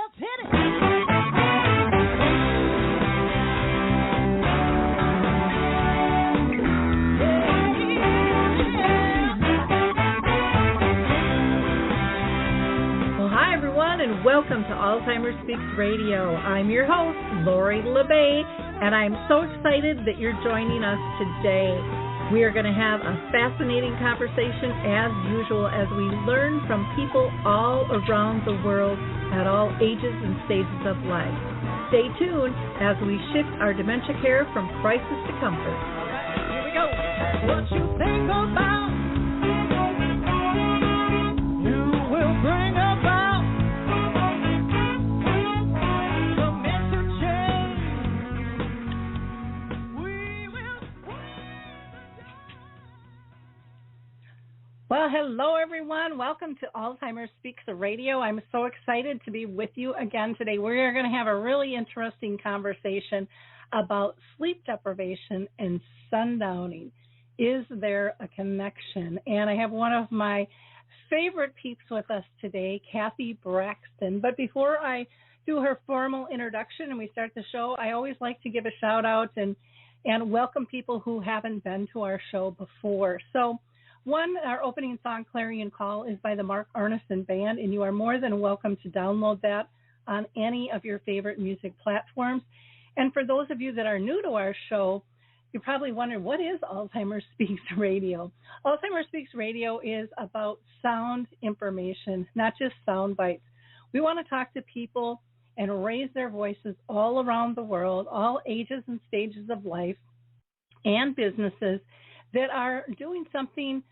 Let's hit it. And welcome to Alzheimer's Speaks Radio. I'm your host, Lori LeBay, and I'm so excited that you're joining us today. We are going to have a fascinating conversation as usual as we learn from people all around the world at all ages and stages of life. Stay tuned as we shift our dementia care from crisis to comfort. All right, here we go. What you think about, you will bring about. Well, hello, everyone. Welcome to Alzheimer's Speaks Radio. I'm so excited to be with you again today. We're going to have a really interesting conversation about sleep deprivation and sundowning. Is there a connection? And I have one of my favorite peeps with us today, Cathy Braxton. But before I do her formal introduction and we start the show, I always like to give a shout out and welcome people who haven't been to our show before. So, our opening song, Clarion Call, is by the Mark Arneson Band, and you are more than welcome to download that on any of your favorite music platforms. And for those of you that are new to our show, you're probably wondering, what is Alzheimer's Speaks Radio? Alzheimer's Speaks Radio is about sound information, not just sound bites. We want to talk to people and raise their voices all around the world, all ages and stages of life, and businesses that are doing something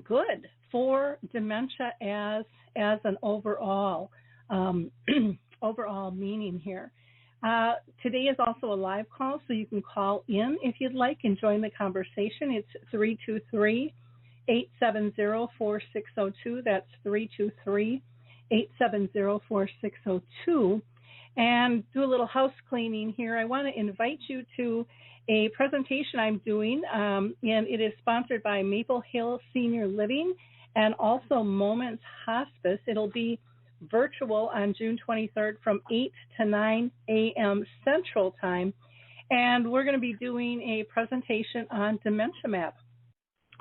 good for dementia as an overall meaning here. Today is also a live call, so you can call in if you'd like and join the conversation. It's 323-870-4602. That's 323-870-4602. And do a little house cleaning here. I want to invite you to a presentation I'm doing, and it is sponsored by Maple Hill Senior Living and also Moments Hospice. It'll be virtual on June 23rd from 8 to 9 a.m. Central Time, and we're going to be doing a presentation on Dementia Map.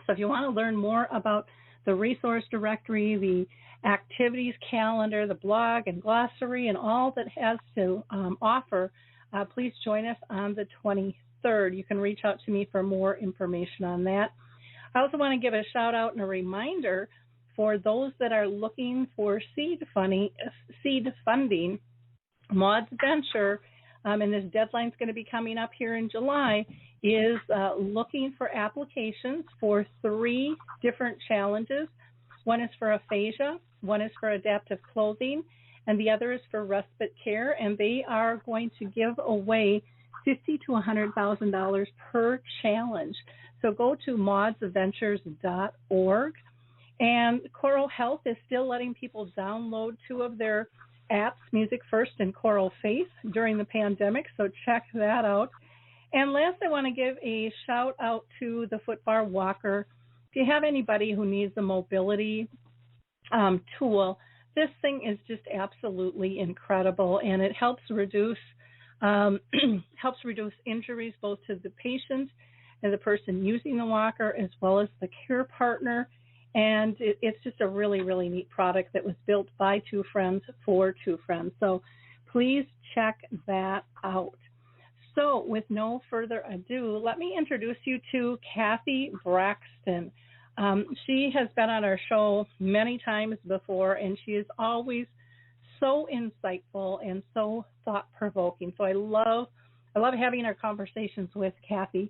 So if you want to learn more about the resource directory, the activities calendar, the blog and glossary, and all that has to offer, please join us on the 23rd. You can reach out to me for more information on that. I also want to give a shout out and a reminder for those that are looking for seed funding. Maud's Venture, and this deadline is going to be coming up here in July, is looking for applications for 3 different challenges. One is for aphasia, one is for adaptive clothing, and the other is for respite care, and they are going to give away $50,000 to $100,000 per challenge. So go to maudsventures.org. And Choral Health is still letting people download 2 of their apps, Music First and Choral Faith, during the pandemic, so check that out. And last, I want to give a shout out to the Footbar Walker. If you have anybody who needs a mobility tool, this thing is just absolutely incredible, and it helps reduce injuries both to the patient and the person using the walker as well as the care partner. And it's just a really, really neat product that was built by 2 friends for 2 friends. So please check that out. So with no further ado, let me introduce you to Cathy Braxton. She has been on our show many times before, and she is always so insightful and so thought-provoking. So I love having our conversations with Cathy.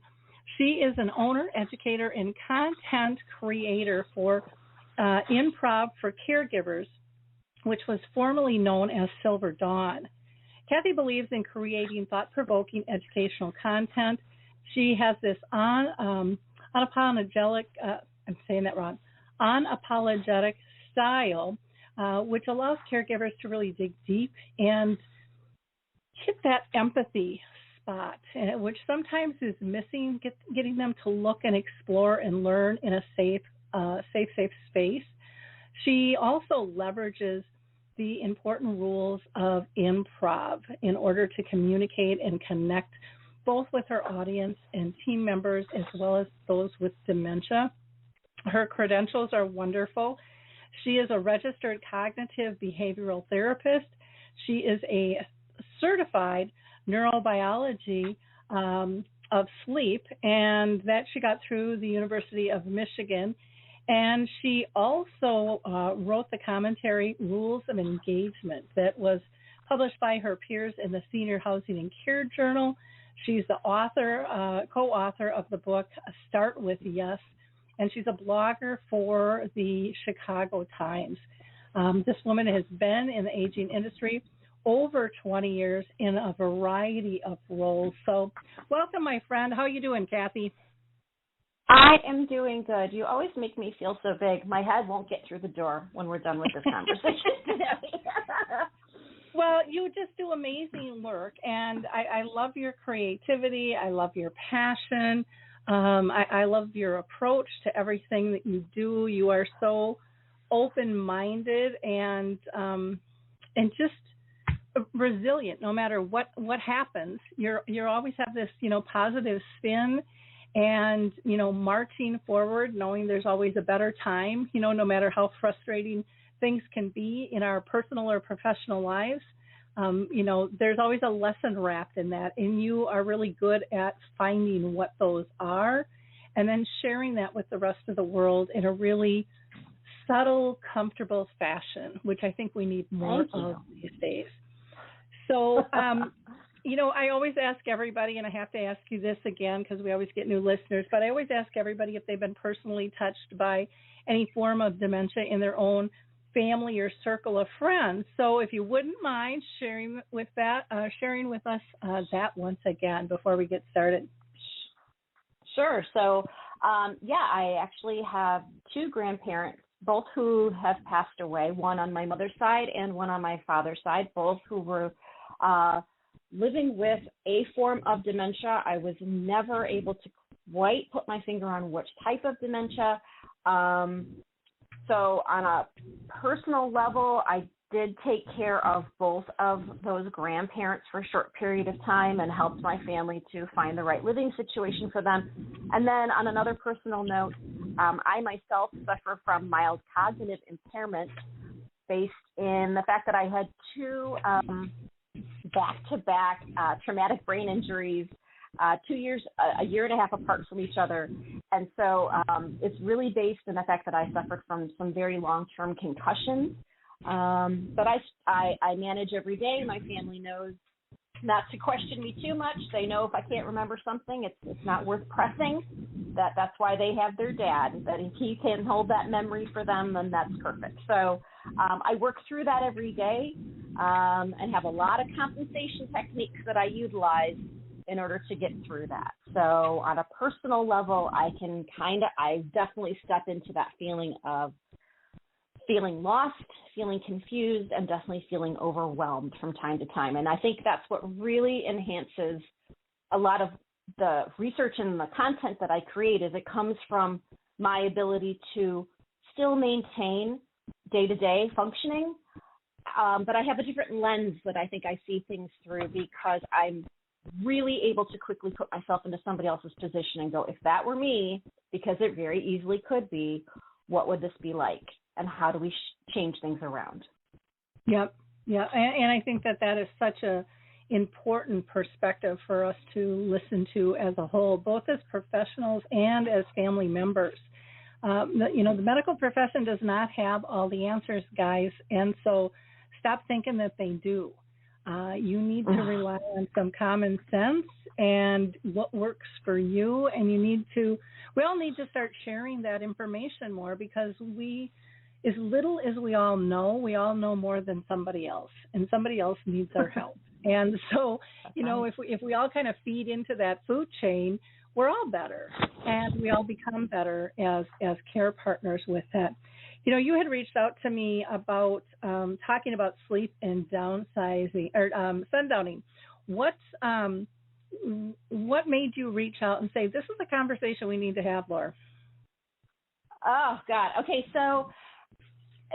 She is an owner, educator, and content creator for Improv for Caregivers, which was formerly known as Silver Dawn. Cathy believes in creating thought-provoking educational content. She has this unapologetic style, which allows caregivers to really dig deep and hit that empathy spot, which sometimes is missing, getting them to look and explore and learn in a safe space. She also leverages the important rules of improv in order to communicate and connect both with her audience and team members as well as those with dementia. Her credentials are wonderful. She is a registered cognitive behavioral therapist. She is a certified neurobiology of sleep, and that she got through the University of Michigan. And she also wrote the commentary Rules of Engagement that was published by her peers in the Senior Housing and Care Journal. She's the co-author of the book Start With Yes, and she's a blogger for the Chicago Times. This woman has been in the aging industry over 20 years in a variety of roles. So welcome, my friend. How are you doing, Cathy? I am doing good. You always make me feel so big. My head won't get through the door when we're done with this conversation today. Well, you just do amazing work, and I love your creativity. I love your passion. I love your approach to everything that you do. You are so open-minded and just resilient. No matter what happens, you always have this positive spin, and marching forward, knowing there's always a better time. No matter how frustrating things can be in our personal or professional lives, there's always a lesson wrapped in that, and you are really good at finding what those are and then sharing that with the rest of the world in a really subtle, comfortable fashion, which I think we need more of these days. So, I always ask everybody, and I have to ask you this again because we always get new listeners, but I always ask everybody if they've been personally touched by any form of dementia in their own family or circle of friends. So if you wouldn't mind sharing with us that once again before we get started. Sure. So, I actually have two grandparents, both who have passed away, one on my mother's side and one on my father's side, both who were living with a form of dementia. I was never able to quite put my finger on which type of dementia. So on a personal level, I did take care of both of those grandparents for a short period of time and helped my family to find the right living situation for them. And then on another personal note, I myself suffer from mild cognitive impairment based in the fact that I had two back-to-back traumatic brain injuries, 2 years, a year and a half apart from each other. And so it's really based in the fact that I suffered from some very long-term concussions. But I manage every day. My family knows not to question me too much. They know if I can't remember something, it's not worth pressing. That's why they have their dad. That if he can hold that memory for them, then that's perfect. So I work through that every day and have a lot of compensation techniques that I utilize in order to get through that. So on a personal level, I definitely step into that feeling of feeling lost, feeling confused, and definitely feeling overwhelmed from time to time. And I think that's what really enhances a lot of the research and the content that I create is it comes from my ability to still maintain day-to-day functioning, but I have a different lens that I think I see things through because I'm really able to quickly put myself into somebody else's position and go, if that were me, because it very easily could be, what would this be like? And how do we change things around? Yep. Yeah. And I think that is such a important perspective for us to listen to as a whole, both as professionals and as family members. The medical profession does not have all the answers, guys. And so stop thinking that they do. You need to rely on some common sense and what works for you. And we all need to start sharing that information more because as little as we all know more than somebody else, and somebody else needs our help. And so, if we all kind of feed into that food chain, we're all better, and we all become better as care partners with that. You had reached out to me about talking about sleep and downsizing or sundowning. What made you reach out and say, this is a conversation we need to have, Laura? Oh, God. Okay, so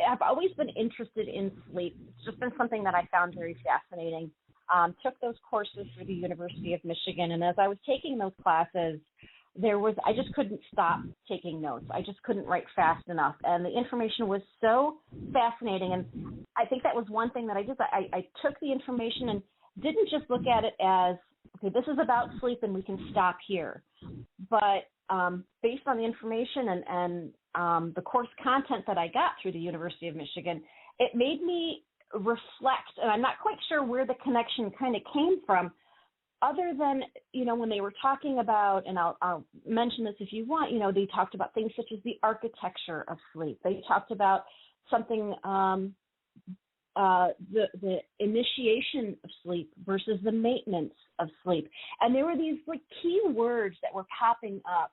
I've always been interested in sleep. It's just been something that I found very fascinating. Took those courses through the University of Michigan, and as I was taking those classes, I just couldn't stop taking notes. I just couldn't write fast enough, and the information was so fascinating. And I think that was one thing that I did. I took the information and didn't just look at it as, okay, this is about sleep and we can stop here. But based on the information and the course content that I got through the University of Michigan, it made me reflect, and I'm not quite sure where the connection kind of came from, other than, when they were talking about, and I'll mention this if you want, they talked about things such as the architecture of sleep. They talked about something, the initiation of sleep versus the maintenance of sleep. And there were these key words that were popping up.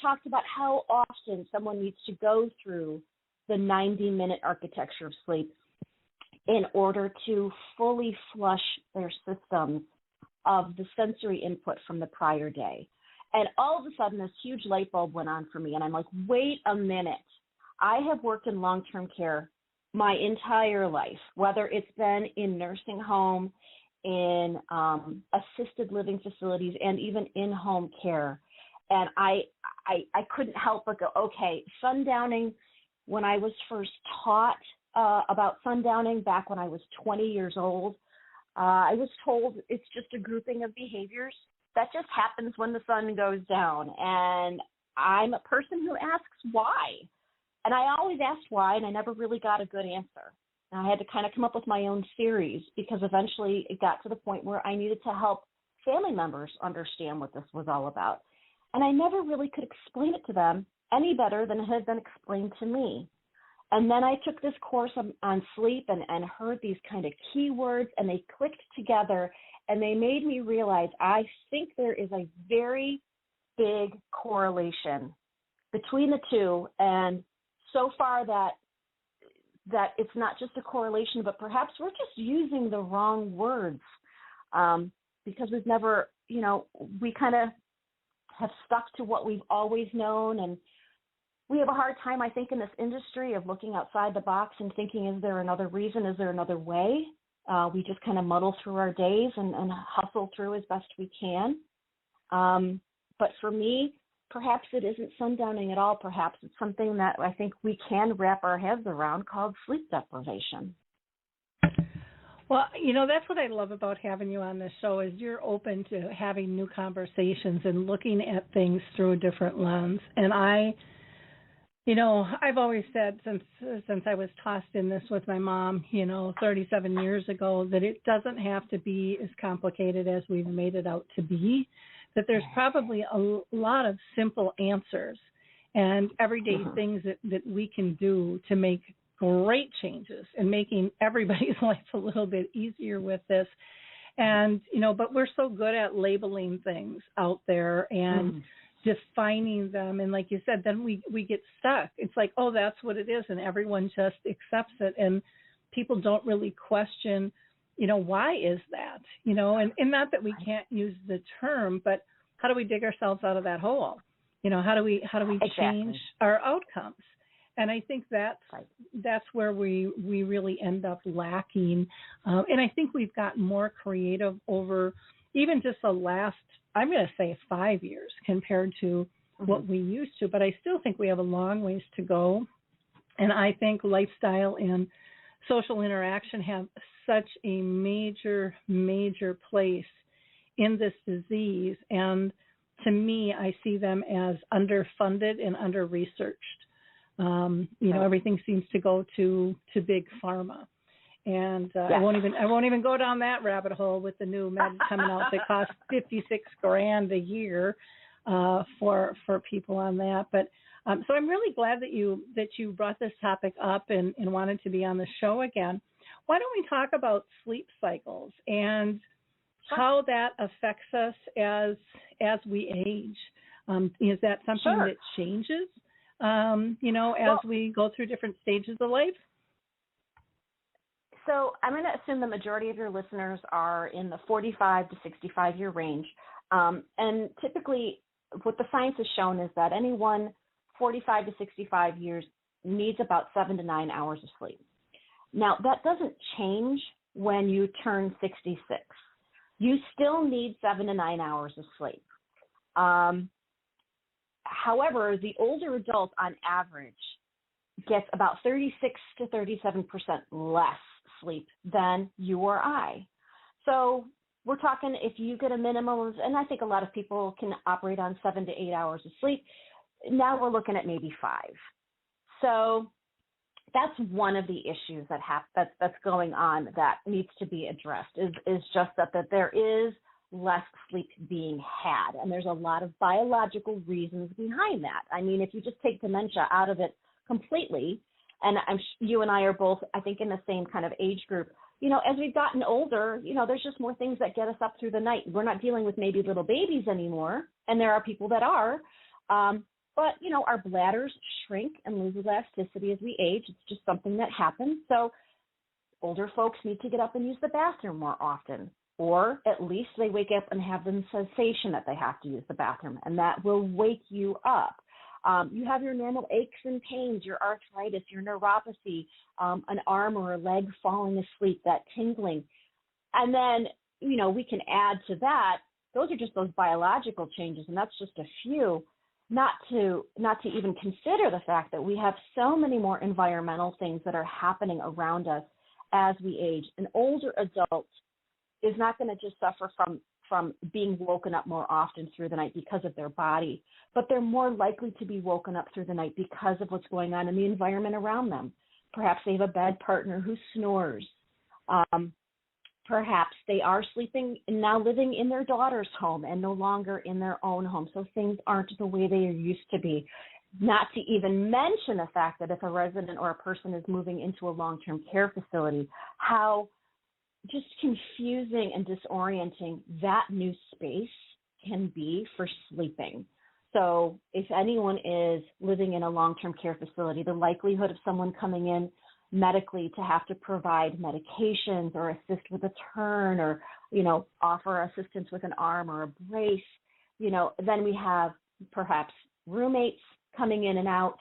Talked about how often someone needs to go through the 90-minute architecture of sleep in order to fully flush their systems of the sensory input from the prior day. And all of a sudden, this huge light bulb went on for me. And I'm like, wait a minute. I have worked in long-term care my entire life, whether it's been in nursing home, in assisted living facilities, and even in-home care. And I couldn't help but go, okay, sundowning, when I was first taught about sundowning back when I was 20 years old, I was told it's just a grouping of behaviors that just happens when the sun goes down. And I'm a person who asks why. And I always asked why, and I never really got a good answer. And I had to kind of come up with my own theories, because eventually it got to the point where I needed to help family members understand what this was all about. And I never really could explain it to them any better than it had been explained to me. And then I took this course on sleep and heard these kind of keywords, and they clicked together, and they made me realize I think there is a very big correlation between the two. And so far that it's not just a correlation, but perhaps we're just using the wrong words, because we've never, we kind of have stuck to what we've always known. And we have a hard time, I think, in this industry of looking outside the box and thinking, is there another reason? Is there another way? We just kind of muddle through our days and hustle through as best we can. But for me, perhaps it isn't sundowning at all. Perhaps it's something that I think we can wrap our heads around, called sleep deprivation. Well, that's what I love about having you on this show, is you're open to having new conversations and looking at things through a different lens. And I've always said since I was tossed in this with my mom, 37 years ago, that it doesn't have to be as complicated as we've made it out to be, that there's probably a lot of simple answers and everyday things that we can do to make great changes and making everybody's life a little bit easier with this. And, but we're so good at labeling things out there and defining them. And like you said, then we get stuck. It's like, oh, that's what it is. And everyone just accepts it. And people don't really question, why is that? And not that we can't use the term, but how do we dig ourselves out of that hole? How do we change our outcomes? And I think that's where we really end up lacking. And I think we've gotten more creative over even just the last, I'm going to say 5 years compared to what we used to. But I still think we have a long ways to go. And I think lifestyle and social interaction have such a major, major place in this disease. And to me, I see them as underfunded and under-researched. Everything seems to go to big pharma. And I won't even go down that rabbit hole with the new meds coming out that cost $56,000 a year for people on that. But so I'm really glad that you brought this topic up and wanted to be on the show again. Why don't we talk about sleep cycles and how that affects us as we age? Is that something that changes, as we go through different stages of life? So I'm going to assume the majority of your listeners are in the 45 to 65 year range. And typically what the science has shown is that anyone 45 to 65 years needs about 7 to 9 hours of sleep. Now, that doesn't change when you turn 66. You still need 7 to 9 hours of sleep. However, the older adult on average gets about 36 to 37% less sleep than you or I. So we're talking if you get a minimum of, and I think a lot of people can operate on 7 to 8 hours of sleep. Now we're looking at maybe 5. So that's one of the issues that's going on that needs to be addressed is just that there is less sleep being had. And there's a lot of biological reasons behind that. I mean, if you just take dementia out of it completely, and you and I are both, I think, in the same kind of age group, as we've gotten older, there's just more things that get us up through the night. We're not dealing with maybe little babies anymore, and there are people that are. But, our bladders shrink and lose elasticity as we age. It's just something that happens. So older folks need to get up and use the bathroom more often, or at least they wake up and have the sensation that they have to use the bathroom, and that will wake you up. You have your normal aches and pains, your arthritis, your neuropathy, an arm or a leg falling asleep, that tingling. And then, we can add to that, those are just those biological changes, and that's just a few. Not to even consider the fact that we have so many more environmental things that are happening around us as we age. An older adult is not going to just suffer from being woken up more often through the night because of their body, but they're more likely to be woken up through the night because of what's going on in the environment around them. Perhaps they have a bed partner who snores. Perhaps they are sleeping and now living in their daughter's home and no longer in their own home. So things aren't the way they used to be. Not to even mention the fact that if a resident or a person is moving into a long-term care facility, how just confusing and disorienting that new space can be for sleeping. So if anyone is living in a long-term care facility, the likelihood of someone coming in medically to have to provide medications or assist with a turn or, offer assistance with an arm or a brace, then we have perhaps roommates coming in and out,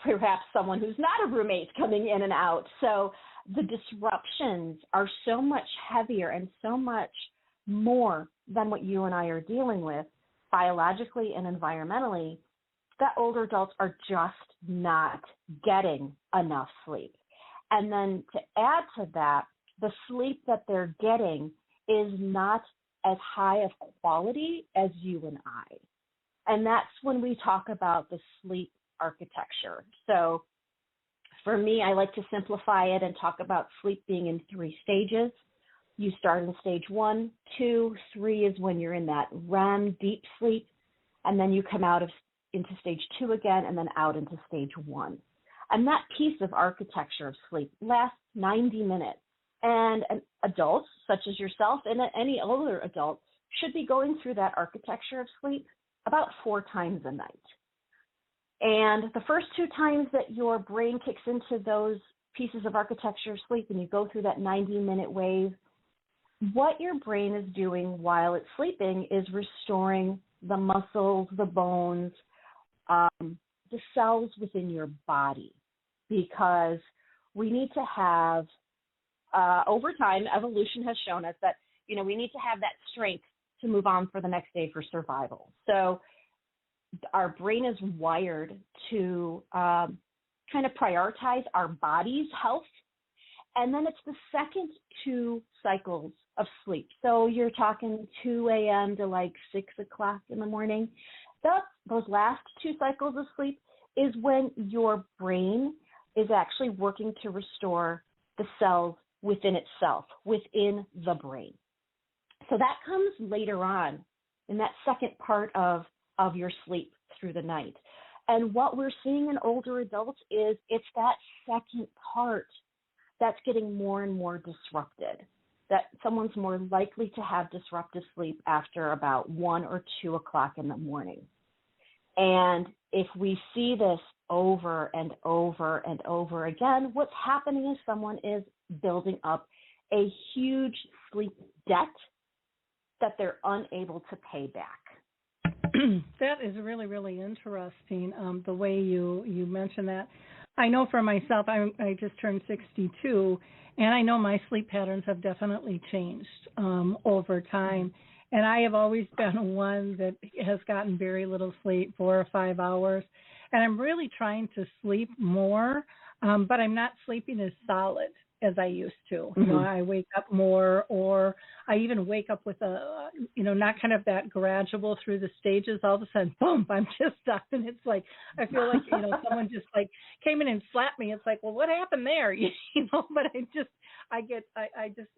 perhaps someone who's not a roommate coming in and out. So the disruptions are so much heavier and so much more than what you and I are dealing with biologically and environmentally, that older adults are just not getting enough sleep. And then to add to that, the sleep that they're getting is not as high of quality as you and I. And that's when we talk about the sleep architecture. So for me, I like to simplify it and talk about sleep being in 3 stages. You start in stage 1, 2, 3 is when you're in that REM deep sleep, and then you come out into stage 2 again, and then out into stage 1. And that piece of architecture of sleep lasts 90 minutes. And an adult, such as yourself and any older adult, should be going through that architecture of sleep about 4 times a night. And the first 2 times that your brain kicks into those pieces of architecture of sleep and you go through that 90-minute wave, what your brain is doing while it's sleeping is restoring the muscles, the bones, the cells within your body, because we need to have, over time, evolution has shown us that, we need to have that strength to move on for the next day for survival. So our brain is wired to kind of prioritize our body's health. And then it's the second 2 cycles of sleep. So you're talking 2 a.m. to like 6 o'clock in the morning. Those last 2 cycles of sleep is when your brain is actually working to restore the cells within itself, within the brain. So that comes later on in that second part of your sleep through the night. And what we're seeing in older adults is it's that second part that's getting more and more disrupted, that someone's more likely to have disruptive sleep after about 1 or 2 o'clock in the morning. And if we see this over and over and over again, what's happening is someone is building up a huge sleep debt that they're unable to pay back. That is really, really interesting, the way you mentioned that. I know for myself, I just turned 62, and I know my sleep patterns have definitely changed over time. And I have always been one that has gotten very little sleep, 4 or 5 hours. And I'm really trying to sleep more, but I'm not sleeping as solid as I used to. You know, I wake up more, or I even wake up with a, not kind of that gradual through the stages. All of a sudden, boom, I'm just up, and it's like I feel like someone just like came in and slapped me. It's like, well, what happened there? But I just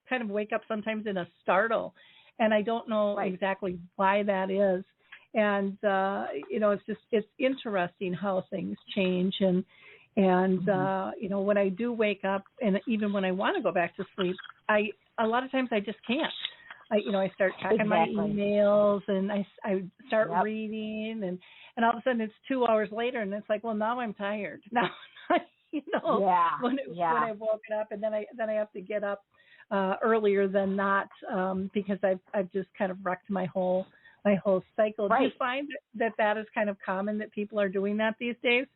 kind of wake up sometimes in a startle, and I don't know exactly why that is. And it's interesting how things change, and when I do wake up, and even when I want to go back to sleep, a lot of times I just can't. I start checking my emails, and I start reading, and all of a sudden it's 2 hours later, and it's like, well, now I'm tired. Now, when I've woken up, and then I have to get up earlier than not because I've just kind of wrecked my whole cycle. Do you find that is kind of common, that people are doing that these days?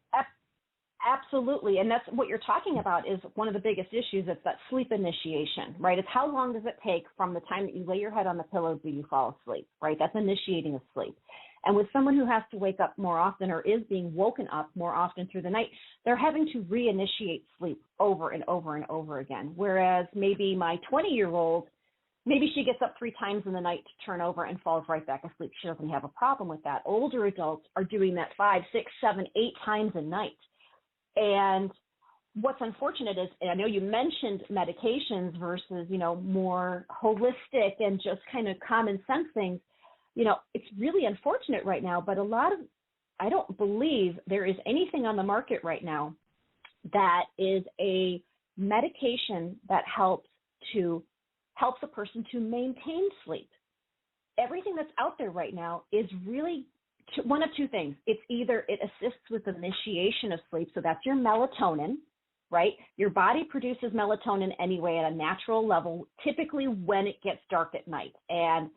Absolutely. And that's what you're talking about, is one of the biggest issues. It's that sleep initiation, right? It's how long does it take from the time that you lay your head on the pillow till you fall asleep, right? That's initiating of sleep. And with someone who has to wake up more often, or is being woken up more often through the night, they're having to reinitiate sleep over and over and over again. Whereas maybe my 20-year-old, maybe she gets up 3 times in the night to turn over and falls right back asleep. She doesn't have a problem with that. Older adults are doing that 5, 6, 7, 8 times a night. And what's unfortunate is, and I know you mentioned medications versus, more holistic and just kind of common sense things. It's really unfortunate right now, but I don't believe there is anything on the market right now that is a medication that helps a person to maintain sleep. Everything that's out there right now is really one of two things. It's either it assists with initiation of sleep, so that's your melatonin, right? Your body produces melatonin anyway at a natural level, typically when it gets dark at night. And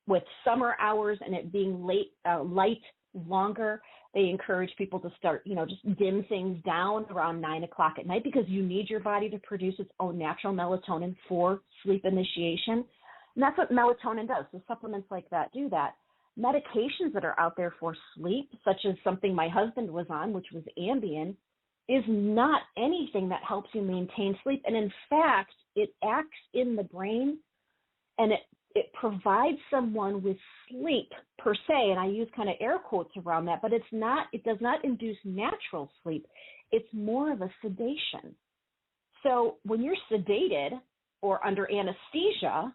with summer hours and it being light longer, they encourage people to start, just dim things down around 9 o'clock at night, because you need your body to produce its own natural melatonin for sleep initiation. And that's what melatonin does. So supplements like that do that. Medications that are out there for sleep, such as something my husband was on, which was Ambien, is not anything that helps you maintain sleep. And in fact, it acts in the brain, and it provides someone with sleep per se, and I use kind of air quotes around that, but it does not induce natural sleep. It's more of a sedation. So when you're sedated or under anesthesia,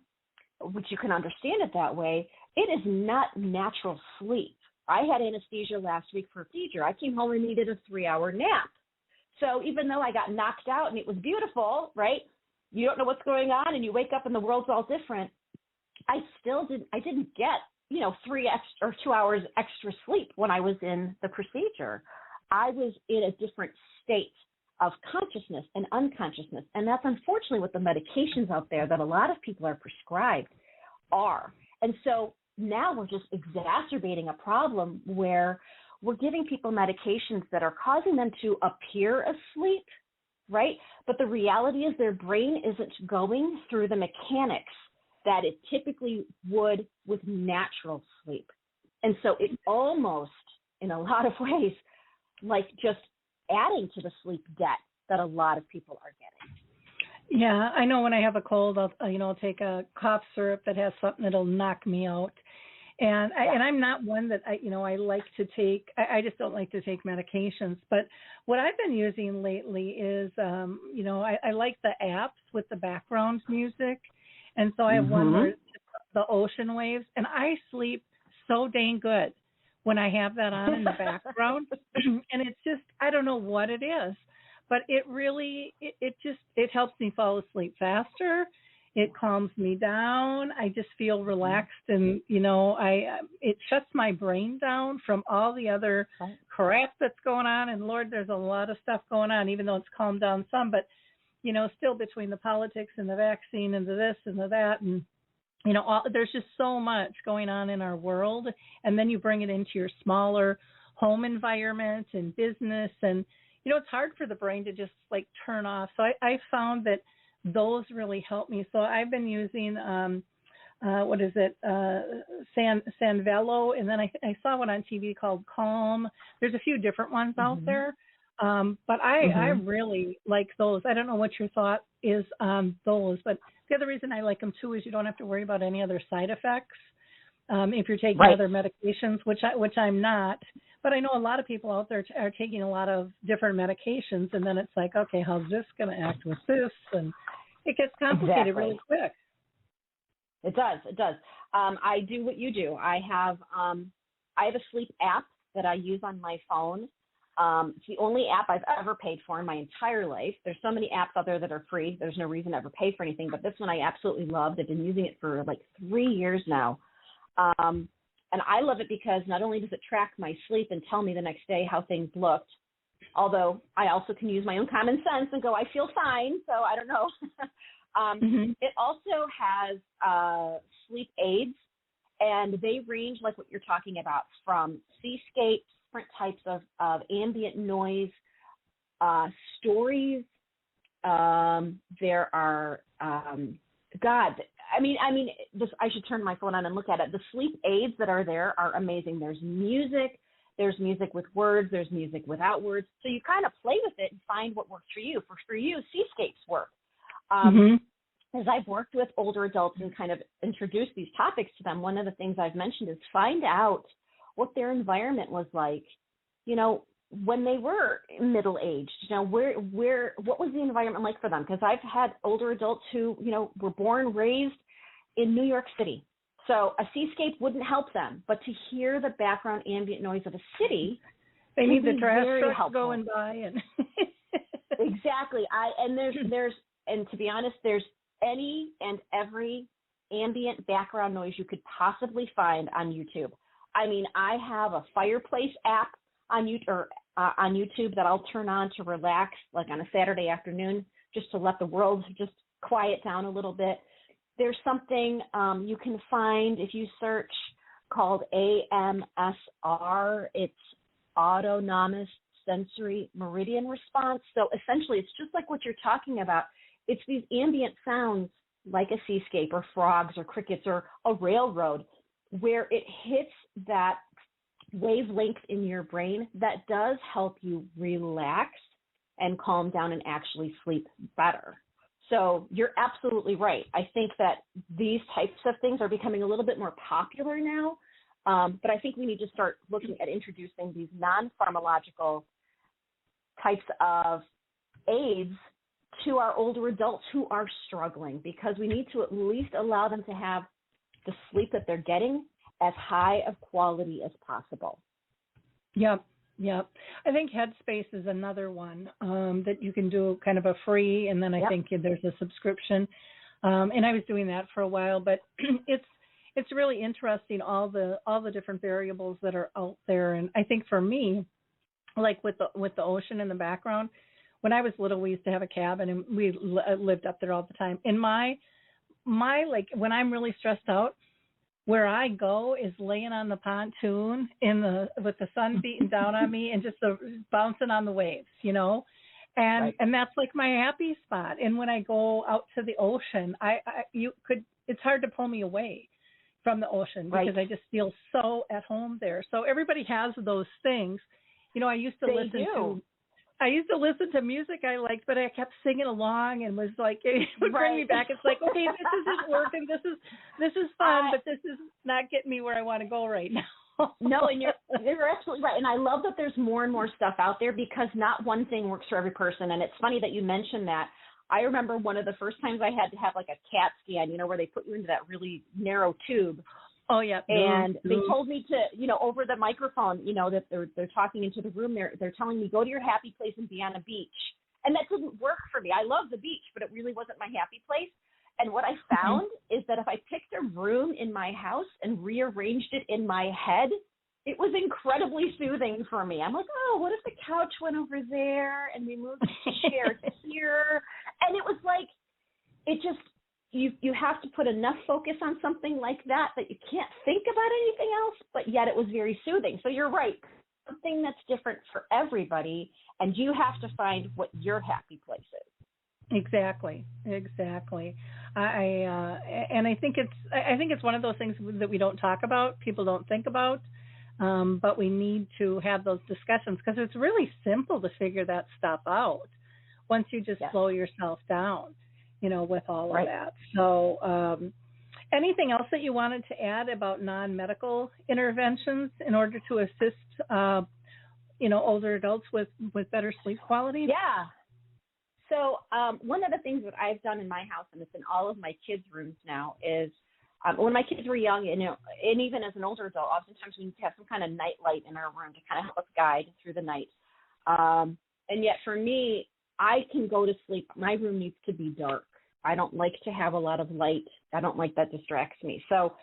which you can understand it that way, it is not natural sleep. I had anesthesia last week for a procedure. I came home and needed a 3-hour nap. So even though I got knocked out and it was beautiful, right? You don't know what's going on, and you wake up and the world's all different. I didn't get, 3 or 2 hours extra sleep when I was in the procedure. I was in a different state of consciousness and unconsciousness. And that's unfortunately what the medications out there that a lot of people are prescribed are. And so now we're just exacerbating a problem where we're giving people medications that are causing them to appear asleep, right? But the reality is their brain isn't going through the mechanics that it typically would with natural sleep. And so it almost, in a lot of ways, like just adding to the sleep debt that a lot of people are getting. Yeah, I know when I have a cold, I'll take a cough syrup that has something that'll knock me out. And I'm not one that I like to take. I just don't like to take medications. But what I've been using lately is, I like the apps with the background music. And so I have one where it's the ocean waves, and I sleep so dang good when I have that on in the background. And it's just, I don't know what it is, but it really, it helps me fall asleep faster. It calms me down. I just feel relaxed, and it shuts my brain down from all the other crap that's going on. And Lord, there's a lot of stuff going on, even though it's calmed down some. But still between the politics and the vaccine and the this and the that, and there's just so much going on in our world. And then you bring it into your smaller home environment and business, and it's hard for the brain to just like turn off. So I found that those really help me. So I've been using, Sandvello, and then I saw one on TV called Calm. There's a few different ones out there. But I really like those. I don't know what your thought is on those, but the other reason I like them too is you don't have to worry about any other side effects if you're taking other medications, which I'm not. But I know a lot of people out there are taking a lot of different medications, and then it's like, okay, how's this going to act with this? And it gets complicated really quick. It does. I do what you do. I have a sleep app that I use on my phone. It's the only app I've ever paid for in my entire life. There's so many apps out there that are free. There's no reason to ever pay for anything, but this one I absolutely loved. I've been using it for like 3 years now. And I love it because not only does it track my sleep and tell me the next day how things looked, although I also can use my own common sense and go, I feel fine, so I don't know. It also has sleep aids, and they range like what you're talking about, from seascapes, different types of ambient noise, stories. There are, I should turn my phone on and look at it. The sleep aids that are there are amazing. There's music with words, there's music without words. So you kind of play with it and find what works for you. For you, seascapes work. As I've worked with older adults and kind of introduced these topics to them, one of the things I've mentioned is find out what their environment was like, when they were middle-aged, what was the environment like for them? Because I've had older adults who, were born, raised in New York City. So a seascape wouldn't help them, but to hear the background ambient noise of a city, they need the trash truck helpful. going by and exactly. And to be honest, there's any and every ambient background noise you could possibly find on YouTube. I mean, I have a fireplace app on YouTube that I'll turn on to relax, like on a Saturday afternoon, just to let the world just quiet down a little bit. There's something you can find if you search called AMSR. It's Autonomous Sensory Meridian Response. So essentially, it's just like what you're talking about. It's these ambient sounds like a seascape or frogs or crickets or a railroad, where it hits that wavelength in your brain that does help you relax and calm down and actually sleep better. So you're absolutely right. I think that these types of things are becoming a little bit more popular now, but I think we need to start looking at introducing these non-pharmacological types of aids to our older adults who are struggling, because we need to at least allow them to have the sleep that they're getting as high of quality as possible. Yep. I think Headspace is another one that you can do kind of a free, and then I think there's a subscription. And I was doing that for a while, but it's really interesting, all the different variables that are out there. And I think for me, like with the ocean in the background, when I was little, we used to have a cabin and we lived up there all the time. And my like when I'm really stressed out, where I go is laying on the pontoon with the sun beating down on me and just bouncing on the waves, and that's like my happy spot. And when I go out to the ocean, it's hard to pull me away from the ocean because I just feel so at home there. So everybody has those things. I used to listen to music I liked, but I kept singing along and was like, it would bring me back. It's like, okay, this isn't working. This is fun, but this is not getting me where I want to go right now. No, and you're absolutely right. And I love that there's more and more stuff out there, because not one thing works for every person. And it's funny that you mentioned that. I remember one of the first times I had to have like a CAT scan, where they put you into that really narrow tube. Oh, yeah. And they told me to, over the microphone, that they're talking into the room. They're telling me, go to your happy place and be on a beach. And that didn't work for me. I love the beach, but it really wasn't my happy place. And what I found is that if I picked a room in my house and rearranged it in my head, it was incredibly soothing for me. I'm like, oh, what if the couch went over there and we moved the chair to here? And it was like, it just, you have to put enough focus on something like that you can't think about anything else, but yet it was very soothing. So you're right. something that's different for everybody, and you have to find what your happy place is. Exactly. I think it's one of those things that we don't talk about, people don't think about, but we need to have those discussions because it's really simple to figure that stuff out once you just slow yourself down, with all of that. So, anything else that you wanted to add about non-medical interventions in order to assist, older adults with better sleep quality? Yeah. So one of the things that I've done in my house, and it's in all of my kids' rooms now, is when my kids were young, and even as an older adult, oftentimes we need to have some kind of night light in our room to kind of help us guide through the night. And yet for me, I can go to sleep. My room needs to be dark. I don't like to have a lot of light. I don't like that distracts me. So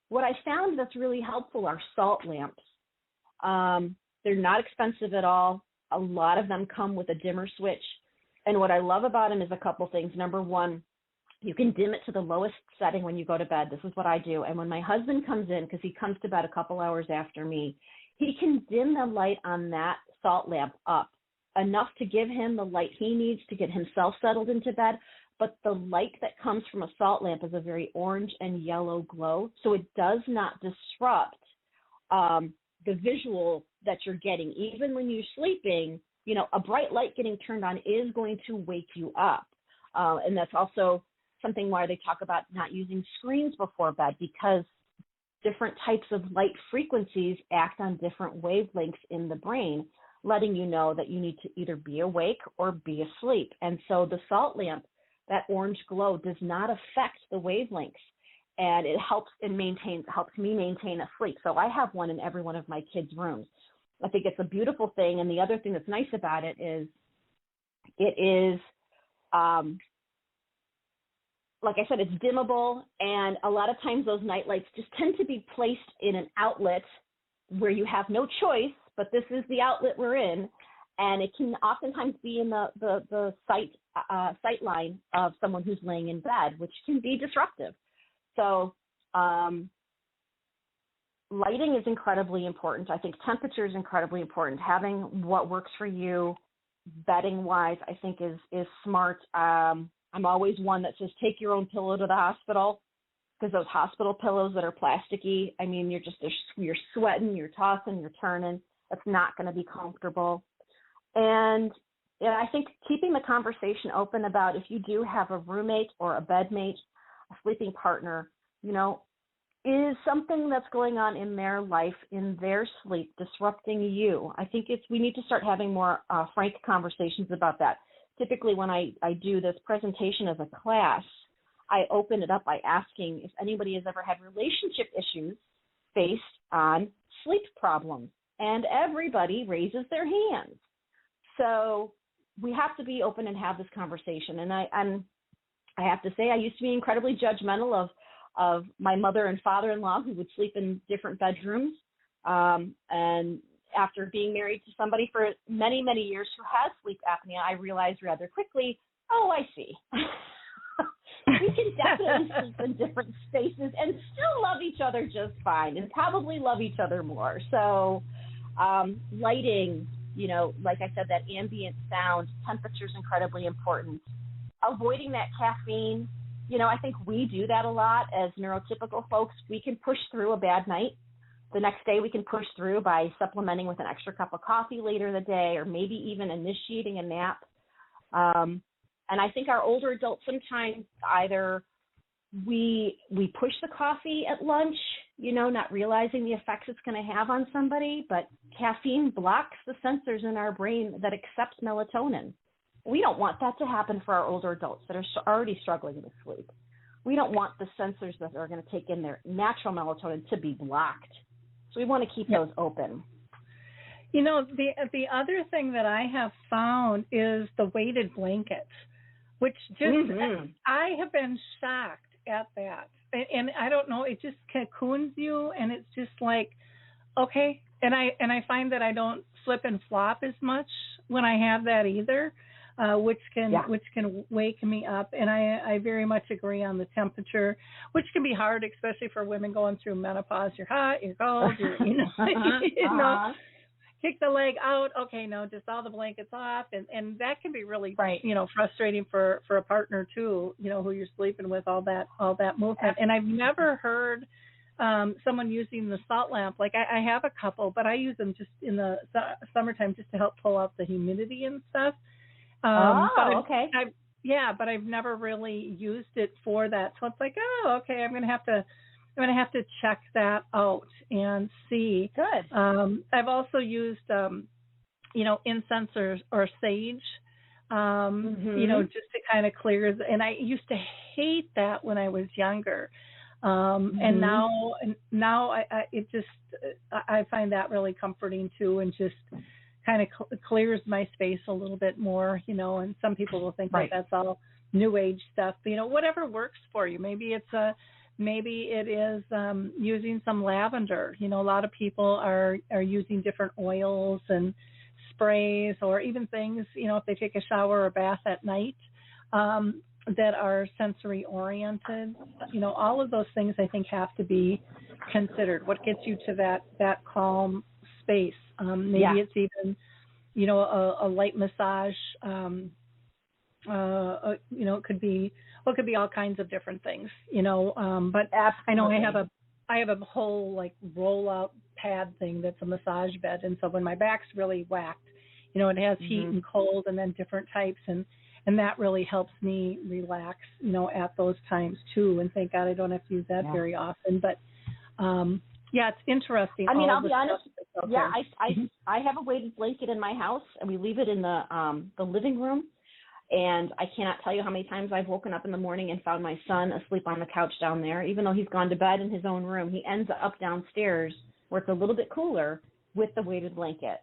what I found that's really helpful are salt lamps. They're not expensive at all. A lot of them come with a dimmer switch. And what I love about them is a couple things. Number one, you can dim it to the lowest setting when you go to bed. This is what I do. And when my husband comes in, because he comes to bed a couple hours after me, he can dim the light on that salt lamp up enough to give him the light he needs to get himself settled into bed. But the light that comes from a salt lamp is a very orange and yellow glow, so it does not disrupt the visual that you're getting. Even when you're sleeping, a bright light getting turned on is going to wake you up. And that's also something why they talk about not using screens before bed, because different types of light frequencies act on different wavelengths in the brain, letting you know that you need to either be awake or be asleep. And so the salt lamp, that orange glow, does not affect the wavelengths, and it helps me maintain a sleep. So I have one in every one of my kids' rooms. I think it's a beautiful thing. And the other thing that's nice about it is like I said, it's dimmable, and a lot of times those night lights just tend to be placed in an outlet where you have no choice, but this is the outlet we're in, and it can oftentimes be in the sight line of someone who's laying in bed, which can be disruptive. So lighting is incredibly important. I think temperature is incredibly important. Having what works for you bedding-wise, I think is smart. I'm always one that says take your own pillow to the hospital, because those hospital pillows that are plasticky, I mean, you're sweating, you're tossing, you're turning. That's not going to be comfortable. And I think keeping the conversation open about if you do have a roommate or a bedmate, a sleeping partner, is something that's going on in their life, in their sleep, disrupting you. I think we need to start having more frank conversations about that. Typically, when I do this presentation as a class, I open it up by asking if anybody has ever had relationship issues based on sleep problems, and everybody raises their hands. So we have to be open and have this conversation. And I have to say, I used to be incredibly judgmental of my mother and father-in-law who would sleep in different bedrooms. And after being married to somebody for many, many years who has sleep apnea, I realized rather quickly, I see. We can definitely sleep in different spaces and still love each other just fine, and probably love each other more. So lighting, like I said, that ambient sound, temperature is incredibly important. Avoiding that caffeine, I think we do that a lot as neurotypical folks. We can push through a bad night. The next day we can push through by supplementing with an extra cup of coffee later in the day, or maybe even initiating a nap. And I think our older adults sometimes either we push the coffee at lunch, not realizing the effects it's going to have on somebody, but caffeine blocks the sensors in our brain that accept melatonin. We don't want that to happen for our older adults that are already struggling with sleep. We don't want the sensors that are going to take in their natural melatonin to be blocked. So we want to keep those open. The other thing that I have found is the weighted blankets, which just, I have been shocked at that. And I don't know, it just cocoons you, and it's just like, okay. And I find that I don't flip and flop as much when I have that either, which can wake me up. And I very much agree on the temperature, which can be hard, especially for women going through menopause. You're hot, you're cold, kick the leg out. Okay, no, just all the blankets off, and that can be really, Right. frustrating for a partner too, who you're sleeping with, all that movement. And I've never heard someone using the salt lamp. Like I have a couple, but I use them just in the summertime just to help pull out the humidity and stuff. Okay. But I've never really used it for that. So it's like, oh, okay, I'm gonna have to check that out and see. Good. I've also used incense or sage, just to kind of clear. And I used to hate that when I was younger. And now I find that really comforting too, and just kind of clears my space a little bit more, and some people will think that that's all new age stuff, whatever works for you. Maybe it is using some lavender. A lot of people are using different oils and sprays, or even things, if they take a shower or bath at night, that are sensory oriented. All of those things I think have to be considered. What gets you to that calm space? Maybe it's even, a light massage. It could be all kinds of different things. But Absolutely. I know I have a whole like roll out pad thing that's a massage bed, and so when my back's really whacked, it has heat and cold, and then different types, and that really helps me relax, at those times too. And thank God I don't have to use that very often. But it's interesting. I mean, I'll be honest. Yeah, I have a weighted blanket in my house, and we leave it in the living room. And I cannot tell you how many times I've woken up in the morning and found my son asleep on the couch down there, even though he's gone to bed in his own room. He ends up downstairs where it's a little bit cooler with the weighted blanket.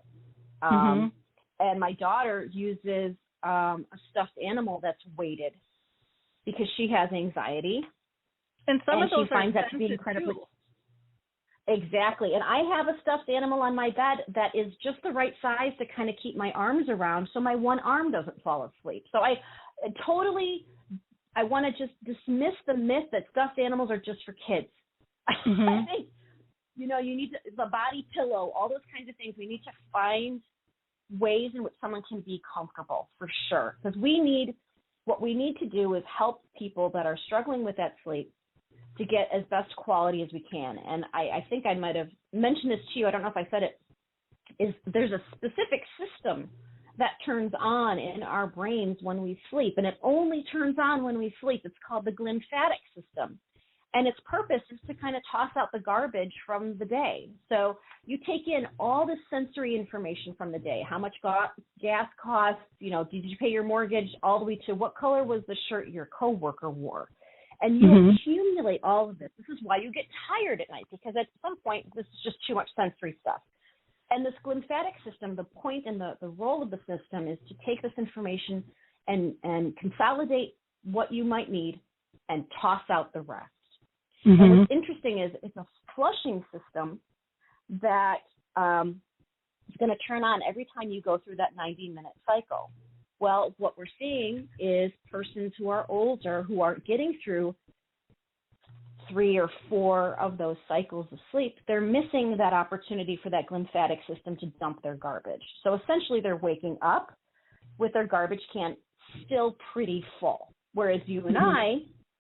And my daughter uses a stuffed animal that's weighted because she has anxiety. And some of those she finds that to be incredibly... too. Exactly. And I have a stuffed animal on my bed that is just the right size to kind of keep my arms around so my one arm doesn't fall asleep. So I want to just dismiss the myth that stuffed animals are just for kids. I think, you need the body pillow, all those kinds of things. We need to find ways in which someone can be comfortable, for sure. Because what we need to do is help people that are struggling with that sleep to get as best quality as we can. And I think I might have mentioned this to you, I don't know if I said it, is there's a specific system that turns on in our brains when we sleep, and it only turns on when we sleep. It's called the glymphatic system. And its purpose is to kind of toss out the garbage from the day. So you take in all the sensory information from the day, how much gas costs, did you pay your mortgage, all the way to what color was the shirt your coworker wore. And you accumulate all of this. This is why you get tired at night, because at some point this is just too much sensory stuff. And this glymphatic system, the point and the role of the system is to take this information and consolidate what you might need and toss out the rest. And what's interesting is it's a flushing system that is going to turn on every time you go through that 90-minute cycle. Well, what we're seeing is persons who are older, who are getting through 3 or 4 of those cycles of sleep, they're missing that opportunity for that glymphatic system to dump their garbage. So essentially they're waking up with their garbage can still pretty full. Whereas you and I,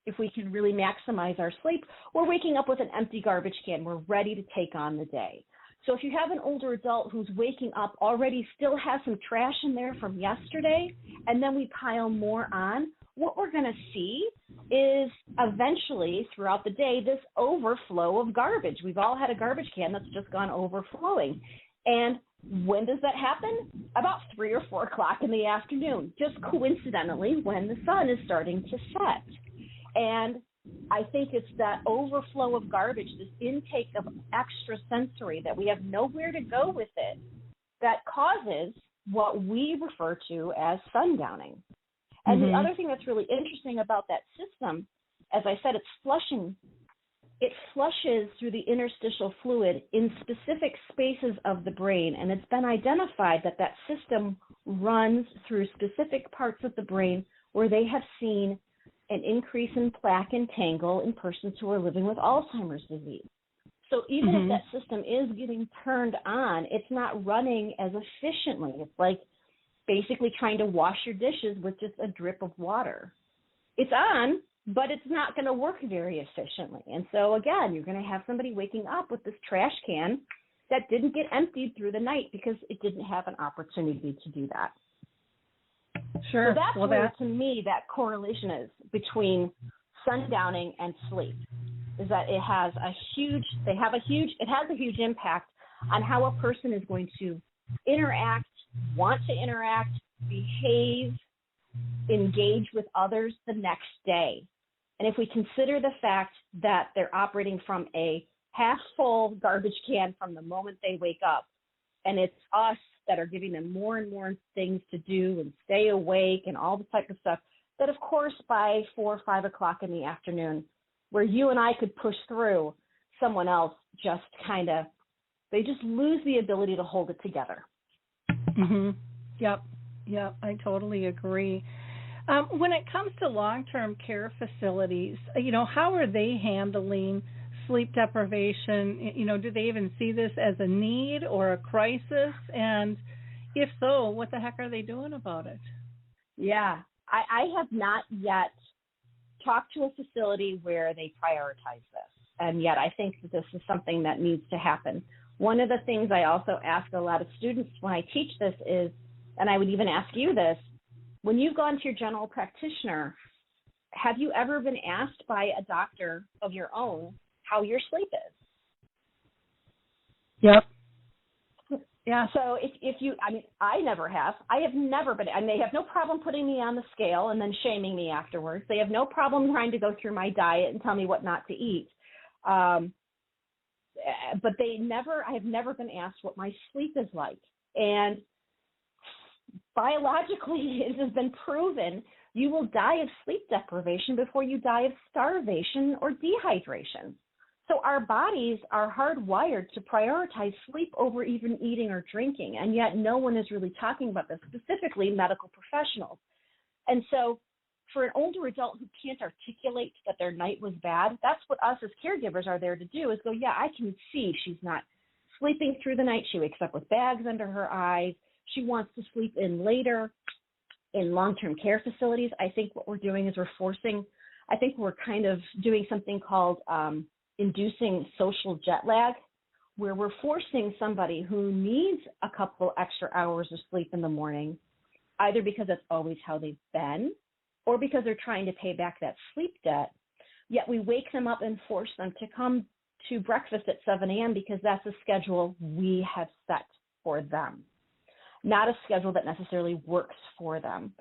if we can really maximize our sleep, we're waking up with an empty garbage can. We're ready to take on the day. So if you have an older adult who's waking up already still has some trash in there from yesterday, and then we pile more on, what we're going to see is eventually throughout the day this overflow of garbage. We've all had a garbage can that's just gone overflowing. And when does that happen? About 3 or 4 o'clock in the afternoon, just coincidentally when the sun is starting to set. And I think it's that overflow of garbage, this intake of extra sensory that we have nowhere to go with it, that causes what we refer to as sundowning. And the other thing that's really interesting about that system, as I said, it's flushing. It flushes through the interstitial fluid in specific spaces of the brain, and it's been identified that that system runs through specific parts of the brain where they have seen an increase in plaque and tangle in persons who are living with Alzheimer's disease. So even if that system is getting turned on, it's not running as efficiently. It's like basically trying to wash your dishes with just a drip of water. It's on, but it's not going to work very efficiently. And so, again, you're going to have somebody waking up with this trash can that didn't get emptied through the night because it didn't have an opportunity to do that. Sure. So that's where, to me, that correlation is between sundowning and sleep, is that it has a huge impact on how a person is going to interact, want to interact, behave, engage with others the next day. And if we consider the fact that they're operating from a half full garbage can from the moment they wake up, and it's us that are giving them more and more things to do and stay awake and all the type of stuff, that of course by 4 or 5 o'clock in the afternoon, where you and I could push through, someone else just they just lose the ability to hold it together. Yep, I totally agree. When it comes to long-term care facilities, how are they handling sleep deprivation? Do they even see this as a need or a crisis? And if so, what the heck are they doing about it? Yeah, I have not yet talked to a facility where they prioritize this. And yet I think that this is something that needs to happen. One of the things I also ask a lot of students when I teach this is, and I would even ask you this, when you've gone to your general practitioner, have you ever been asked by a doctor of your own how your sleep is? Yep. Yeah. So I never have. I have never been, and they have no problem putting me on the scale and then shaming me afterwards. They have no problem trying to go through my diet and tell me what not to eat. But I have never been asked what my sleep is like. And biologically, it has been proven you will die of sleep deprivation before you die of starvation or dehydration. So our bodies are hardwired to prioritize sleep over even eating or drinking, and yet no one is really talking about this, specifically medical professionals. And so for an older adult who can't articulate that their night was bad, that's what us as caregivers are there to do, is go, yeah, I can see she's not sleeping through the night. She wakes up with bags under her eyes. She wants to sleep in later. In long-term care facilities, I think what we're doing is we're kind of doing something called inducing social jet lag, where we're forcing somebody who needs a couple extra hours of sleep in the morning, either because that's always how they've been or because they're trying to pay back that sleep debt, yet we wake them up and force them to come to breakfast at 7 a.m. because that's a schedule we have set for them, not a schedule that necessarily works for them.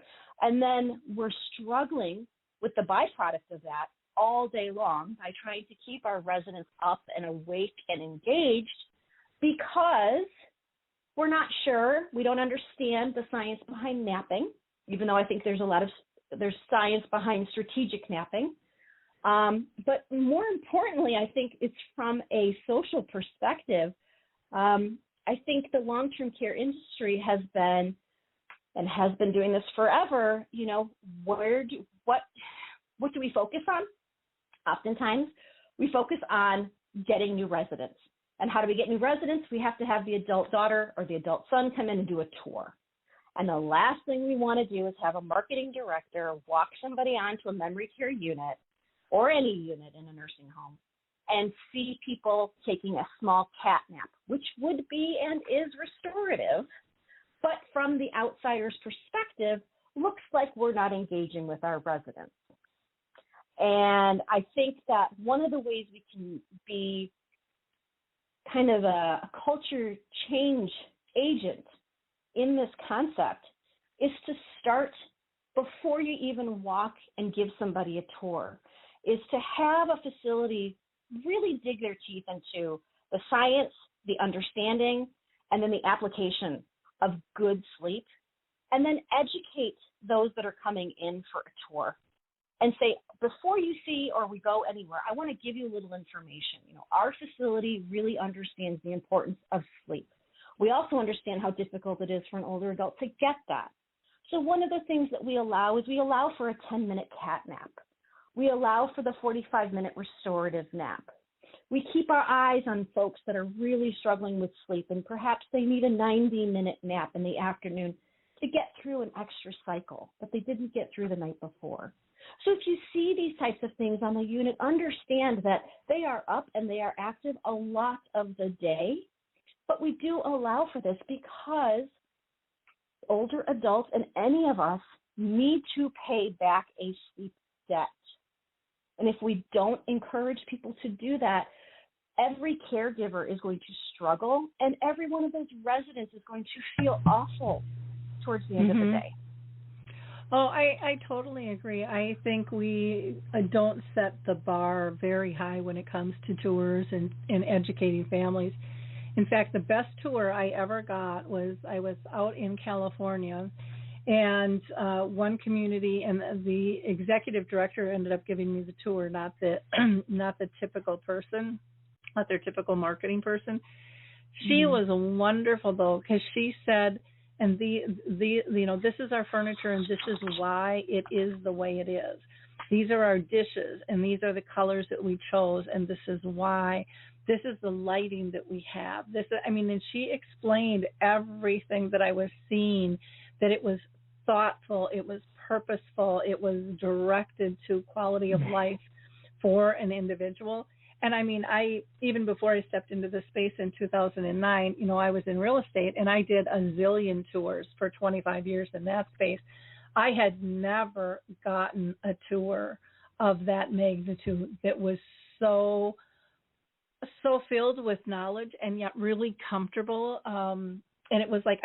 And then we're struggling with the byproduct of that all day long by trying to keep our residents up and awake and engaged because we're not sure. We don't understand the science behind napping, even though I think there's science behind strategic napping. But more importantly, I think it's from a social perspective. I think the long-term care industry has been doing this forever. What do we focus on? Oftentimes, we focus on getting new residents. And how do we get new residents? We have to have the adult daughter or the adult son come in and do a tour. And the last thing we want to do is have a marketing director walk somebody onto a memory care unit or any unit in a nursing home and see people taking a small cat nap, which would be and is restorative, but from the outsider's perspective, looks like we're not engaging with our residents. And I think that one of the ways we can be kind of a culture change agent in this concept is to start before you even walk and give somebody a tour, is to have a facility really dig their teeth into the science, the understanding, and then the application of good sleep, and then educate those that are coming in for a tour and say, before you see or we go anywhere, I want to give you a little information. Our facility really understands the importance of sleep. We also understand how difficult it is for an older adult to get that. So one of the things that we allow is we allow for a 10-minute cat nap. We allow for the 45-minute restorative nap. We keep our eyes on folks that are really struggling with sleep, and perhaps they need a 90-minute nap in the afternoon to get through an extra cycle that they didn't get through the night before. So if you see these types of things on the unit, understand that they are up and they are active a lot of the day, but we do allow for this because older adults and any of us need to pay back a sleep debt. And if we don't encourage people to do that, every caregiver is going to struggle, and every one of those residents is going to feel awful towards the end of the day. Oh, I totally agree. I think we don't set the bar very high when it comes to tours and educating families. In fact, the best tour I ever got was I was out in California, and one community, and the executive director ended up giving me the tour, not the typical person, not their typical marketing person. She was wonderful though, because she said, and this is our furniture, and this is why it is the way it is. These are our dishes, and these are the colors that we chose, and this is why. This is the lighting that we have. And she explained everything that I was seeing, that it was thoughtful, it was purposeful, it was directed to quality of life for an individual. And I even before I stepped into this space in 2009, I was in real estate, and I did a zillion tours for 25 years in that space. I had never gotten a tour of that magnitude that was so filled with knowledge and yet really comfortable. And it was like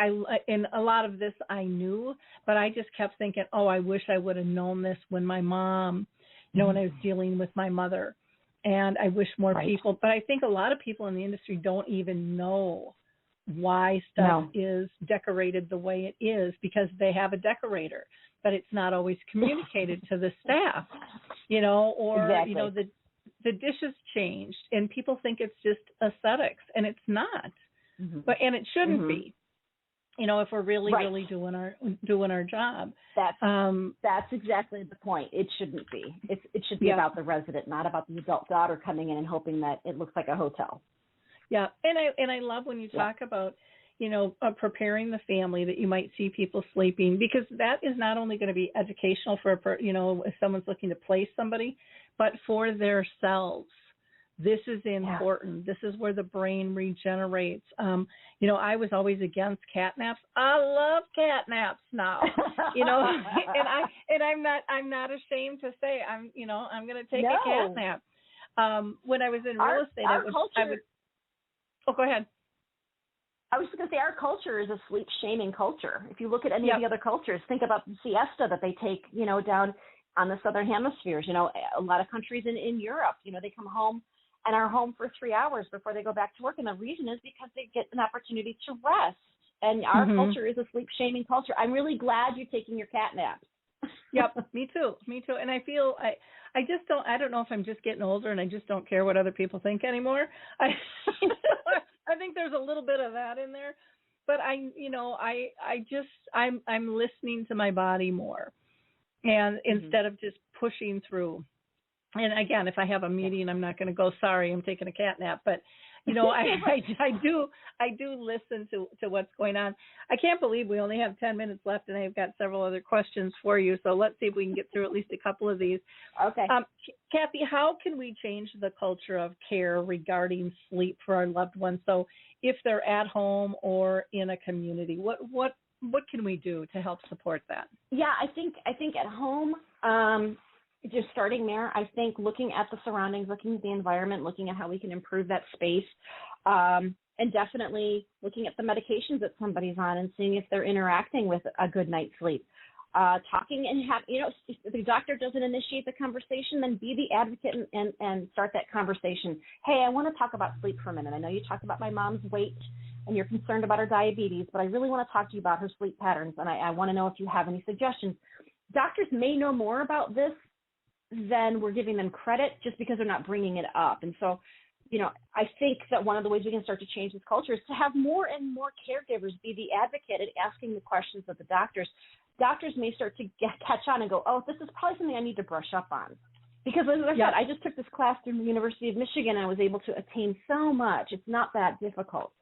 in a lot of this I knew, but I just kept thinking, oh, I wish I would have known this when my mom, when I was dealing with my mother. And I wish more people, but I think a lot of people in the industry don't even know why stuff is decorated the way it is, because they have a decorator, but it's not always communicated to the staff, or, the dishes changed, and people think it's just aesthetics, and it's not, and it shouldn't be. If we're really doing our job. That's exactly the point. It shouldn't be. It should be about the resident, not about the adult daughter coming in and hoping that it looks like a hotel. Yeah, and I love when you talk about, preparing the family, that you might see people sleeping, because that is not only going to be educational for if someone's looking to place somebody, but for themselves. This is important. This is where the brain regenerates. I was always against cat naps. I love cat naps now. And I'm not ashamed to say I'm going to take a cat nap. When I was in real estate, I would. Oh, go ahead. I was just going to say our culture is a sleep shaming culture. If you look at any of the other cultures, think about the siesta that they take, down on the southern hemispheres. A lot of countries in Europe, they come home and are home for 3 hours before they go back to work. And the reason is because they get an opportunity to rest. And our culture is a sleep-shaming culture. I'm really glad you're taking your cat nap. Yep, me too. And I feel I don't know if I'm just getting older and I just don't care what other people think anymore. I think there's a little bit of that in there. But I'm listening to my body more. And instead of just pushing through. And again, if I have a meeting, I'm not going to go, sorry, I'm taking a cat nap. But, I do listen to what's going on. I can't believe we only have 10 minutes left, and I've got several other questions for you. So let's see if we can get through at least a couple of these. Okay. Cathy, how can we change the culture of care regarding sleep for our loved ones? So if they're at home or in a community, what can we do to help support that? Yeah, I think at home, just starting there, I think looking at the surroundings, looking at the environment, looking at how we can improve that space, and definitely looking at the medications that somebody's on and seeing if they're interacting with a good night's sleep. Talking and if the doctor doesn't initiate the conversation, then be the advocate and start that conversation. Hey, I want to talk about sleep for a minute. I know you talked about my mom's weight and you're concerned about her diabetes, but I really want to talk to you about her sleep patterns, and I want to know if you have any suggestions. Doctors may know more about this than we're giving them credit just because they're not bringing it up. And so, I think that one of the ways we can start to change this culture is to have more and more caregivers be the advocate and asking the questions of the doctors. Doctors may start to catch on and go, oh, this is probably something I need to brush up on. Because as I said, I just took this class through the University of Michigan, and I was able to attain so much. It's not that difficult.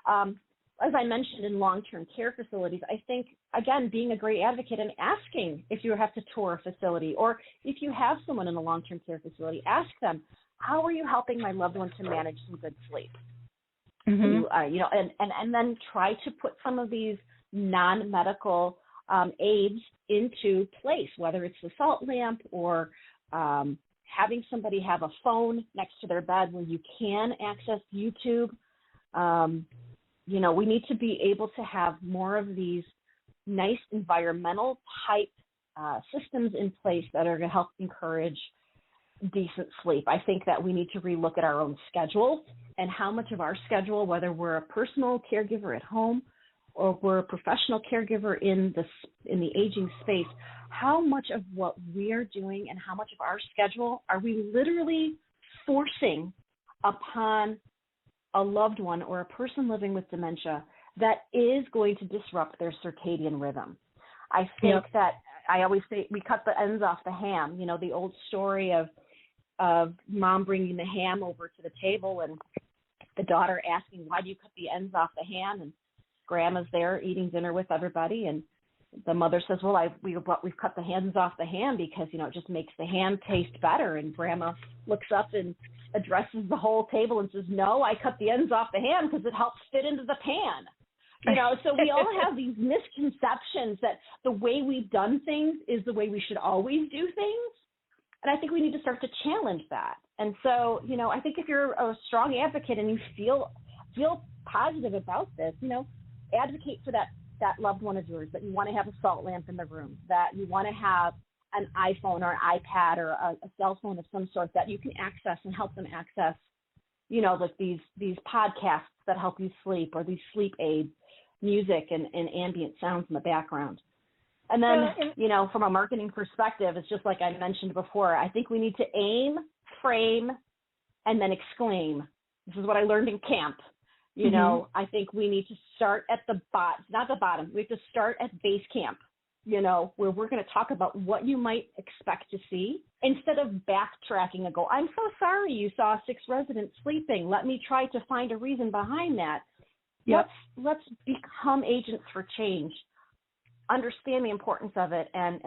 As I mentioned, in long-term care facilities, I think, again, being a great advocate and asking if you have to tour a facility, or if you have someone in a long-term care facility, ask them, how are you helping my loved one to manage some good sleep? And then try to put some of these non-medical aids into place, whether it's the salt lamp or having somebody have a phone next to their bed where you can access YouTube. We need to be able to have more of these nice environmental type systems in place that are going to help encourage decent sleep. I think that we need to relook at our own schedule and how much of our schedule, whether we're a personal caregiver at home or we're a professional caregiver in the aging space, how much of what we're doing and how much of our schedule are we literally forcing upon a loved one or a person living with dementia that is going to disrupt their circadian rhythm. I think that I always say we cut the ends off the ham. The old story of mom bringing the ham over to the table and the daughter asking, why do you cut the ends off the ham? And grandma's there eating dinner with everybody, and the mother says, well, we've cut the ends off the ham because, it just makes the ham taste better. And grandma looks up and addresses the whole table and says, no, I cut the ends off the ham because it helps fit into the pan. So we all have these misconceptions that the way we've done things is the way we should always do things. And I think we need to start to challenge that. And so, I think if you're a strong advocate and you feel positive about this, advocate for that loved one of yours, that you want to have a salt lamp in the room, that you want to have an iPhone or an iPad or a cell phone of some sort that you can access and help them access, like these podcasts that help you sleep, or these sleep aids, music and ambient sounds in the background. And then, from a marketing perspective, it's just like I mentioned before, I think we need to aim, frame, and then exclaim. This is what I learned in camp. I think we need to start at the not the bottom. We have to start at base camp, where we're going to talk about what you might expect to see instead of backtracking and go, I'm so sorry you saw 6 residents sleeping. Let me try to find a reason behind that. Let's become agents for change, understand the importance of it, and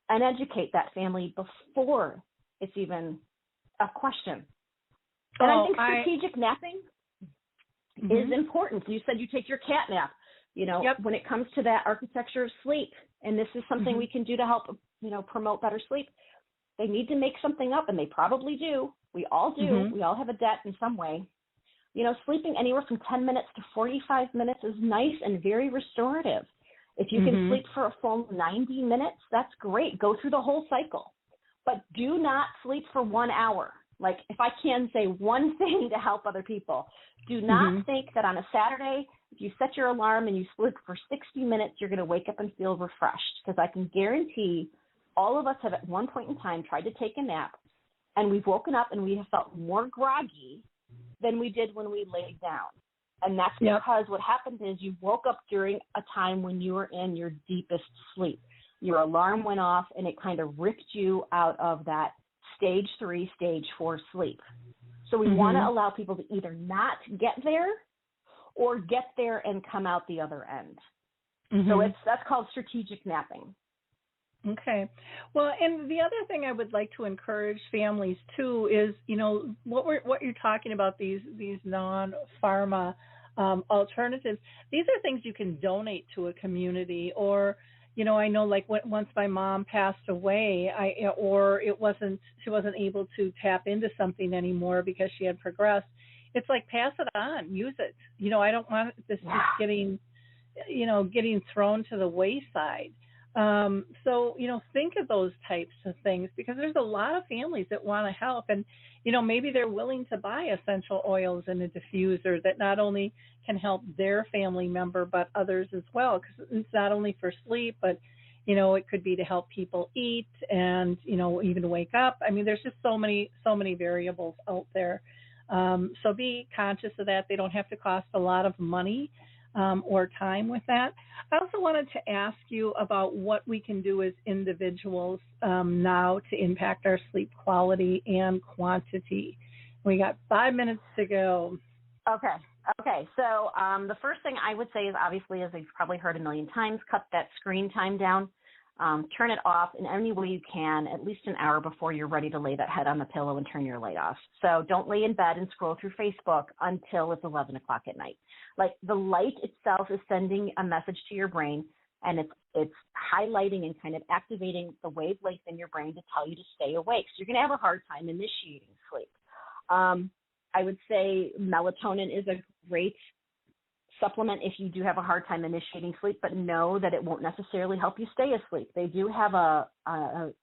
educate that family before it's even a question. And I think strategic napping is important. You said you take your cat nap, when it comes to that architecture of sleep, and this is something we can do to help, promote better sleep. They need to make something up, and they probably do. We all do. We all have a debt in some way. Sleeping anywhere from 10 minutes to 45 minutes is nice and very restorative. If you can sleep for a full 90 minutes, that's great. Go through the whole cycle. But do not sleep for 1 hour. Like, if I can say one thing to help other people, do not think that on a Saturday, if you set your alarm and you sleep for 60 minutes, you're going to wake up and feel refreshed. Because I can guarantee all of us have at one point in time tried to take a nap, and we've woken up and we have felt more groggy than we did when we laid down. And that's because what happened is you woke up during a time when you were in your deepest sleep. Your alarm went off, and it kind of ripped you out of that stage 3, stage 4 sleep. So we want to allow people to either not get there or get there and come out the other end. So that's called strategic napping. Okay. Well, and the other thing I would like to encourage families too is, what you're talking about, these non-pharma alternatives. These are things you can donate to a community, or I know, like, once my mom passed away, she wasn't able to tap into something anymore because she had progressed. It's like, pass it on, use it. I don't want this just getting thrown to the wayside. So, think of those types of things, because there's a lot of families that want to help, and, maybe they're willing to buy essential oils and a diffuser that not only can help their family member, but others as well, because it's not only for sleep, but, it could be to help people eat and, even wake up. I mean, there's just so many variables out there. So be conscious of that. They don't have to cost a lot of money. or time with that. I also wanted to ask you about what we can do as individuals now to impact our sleep quality and quantity. We got 5 minutes to go. Okay. So the first thing I would say is, obviously, as you've probably heard a million times, cut that screen time down. Turn it off in any way you can, at least an hour before you're ready to lay that head on the pillow and turn your light off. So don't lay in bed and scroll through Facebook until it's 11 o'clock at night. Like, the light itself is sending a message to your brain, and it's highlighting and kind of activating the wavelength in your brain to tell you to stay awake. So you're going to have a hard time initiating sleep. I would say melatonin is a great supplement if you do have a hard time initiating sleep, but know that it won't necessarily help you stay asleep. They do have a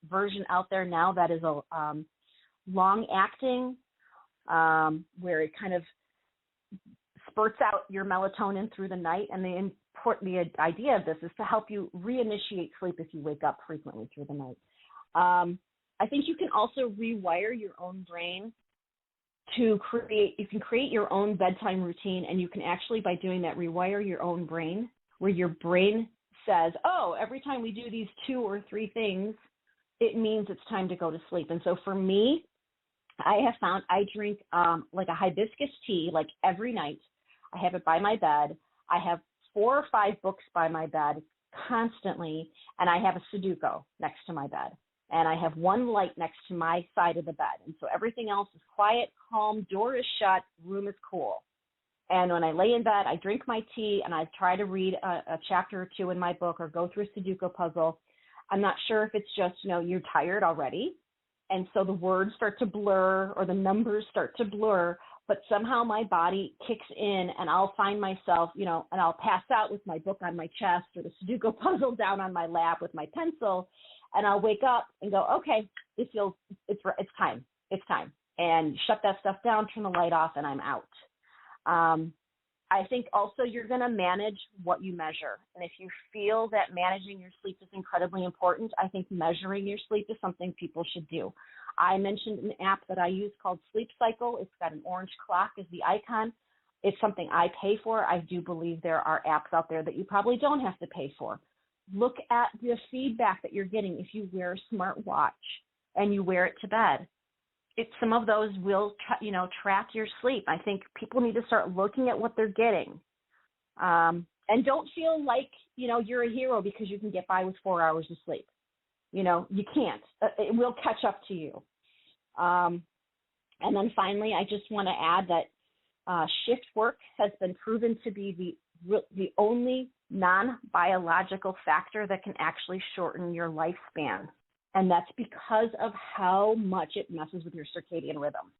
version out there now that is a long-acting, where it kind of spurts out your melatonin through the night. And the idea of this is to help you reinitiate sleep if you wake up frequently through the night. I think you can also rewire your own brain you can create your own bedtime routine, and you can actually, by doing that, rewire your own brain, where your brain says, oh, every time we do these 2 or 3 things, it means it's time to go to sleep. And so for me, I have found I drink like a hibiscus tea like every night. I have it by my bed. I have 4 or 5 books by my bed constantly, and I have a Sudoku next to my bed. And I have one light next to my side of the bed. And so everything else is quiet, calm, door is shut, room is cool. And when I lay in bed, I drink my tea, and I try to read a chapter or 2 in my book or go through a Sudoku puzzle. I'm not sure if it's just, you're tired already, and so the words start to blur or the numbers start to blur, but somehow my body kicks in, and I'll find myself, and I'll pass out with my book on my chest or the Sudoku puzzle down on my lap with my pencil. And I'll wake up and go, okay, it's time, and shut that stuff down, turn the light off, and I'm out. I think also you're going to manage what you measure. And if you feel that managing your sleep is incredibly important, I think measuring your sleep is something people should do. I mentioned an app that I use called Sleep Cycle. It's got an orange clock as the icon. It's something I pay for. I do believe there are apps out there that you probably don't have to pay for. Look at the feedback that you're getting if you wear a smartwatch and you wear it to bed. Some of those will, track your sleep. I think people need to start looking at what they're getting. And don't feel like, you're a hero because you can get by with 4 hours of sleep. You can't. It will catch up to you. And then finally, I just want to add that shift work has been proven to be the only non-biological factor that can actually shorten your lifespan. And that's because of how much it messes with your circadian rhythm.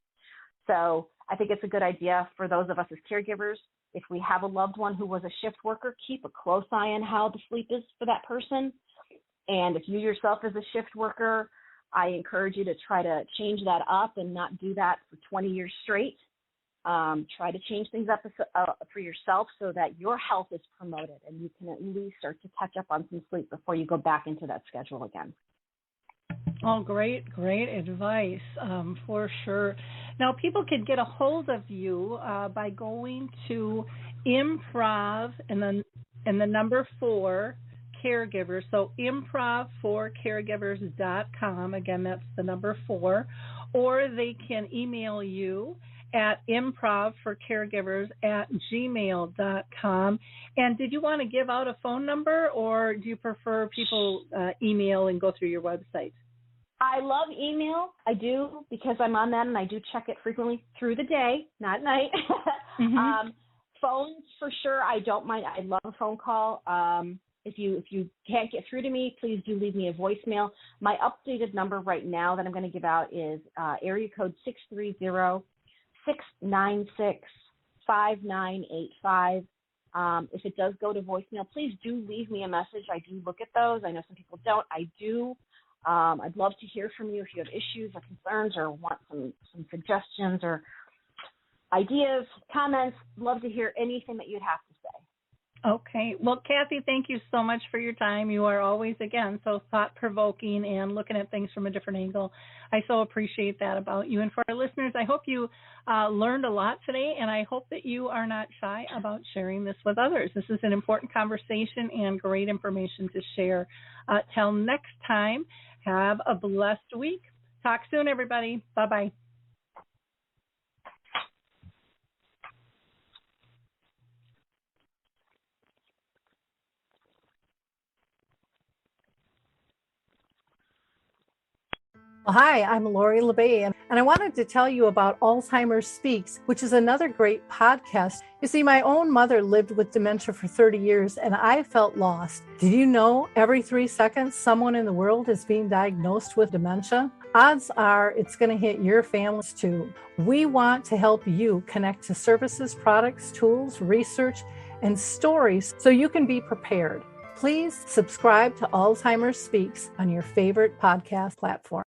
So I think it's a good idea for those of us as caregivers, if we have a loved one who was a shift worker, keep a close eye on how the sleep is for that person. And if you yourself is a shift worker, I encourage you to try to change that up and not do that for 20 years straight. Try to change things up for yourself so that your health is promoted and you can at least start to catch up on some sleep before you go back into that schedule again. Oh, great advice, for sure. Now, people can get a hold of you by going to improv and the number 4 caregivers. So improv4caregivers.com. Again, that's the number 4. Or they can email you at improvforcaregivers@gmail.com. And did you want to give out a phone number, or do you prefer people email and go through your website? I love email. I do, because I'm on that and I do check it frequently through the day, not at night. Mm-hmm. Phones, for sure, I don't mind. I love a phone call. If you can't get through to me, please do leave me a voicemail. My updated number right now that I'm going to give out is area code 630-696-5985. If it does go to voicemail, please do leave me a message. I do look at those. I know some people don't. I do. I'd love to hear from you if you have issues or concerns or want some suggestions or ideas, comments. Love to hear anything that you'd have to say. Okay. Well, Cathy, thank you so much for your time. You are always, again, so thought-provoking and looking at things from a different angle. I so appreciate that about you. And for our listeners, I hope you learned a lot today, and I hope that you are not shy about sharing this with others. This is an important conversation and great information to share. Till next time, have a blessed week. Talk soon, everybody. Bye-bye. Well, hi, I'm Lori LeBay, and I wanted to tell you about Alzheimer's Speaks, which is another great podcast. You see, my own mother lived with dementia for 30 years, and I felt lost. Did you know every 3 seconds someone in the world is being diagnosed with dementia? Odds are it's going to hit your families too. We want to help you connect to services, products, tools, research, and stories so you can be prepared. Please subscribe to Alzheimer's Speaks on your favorite podcast platform.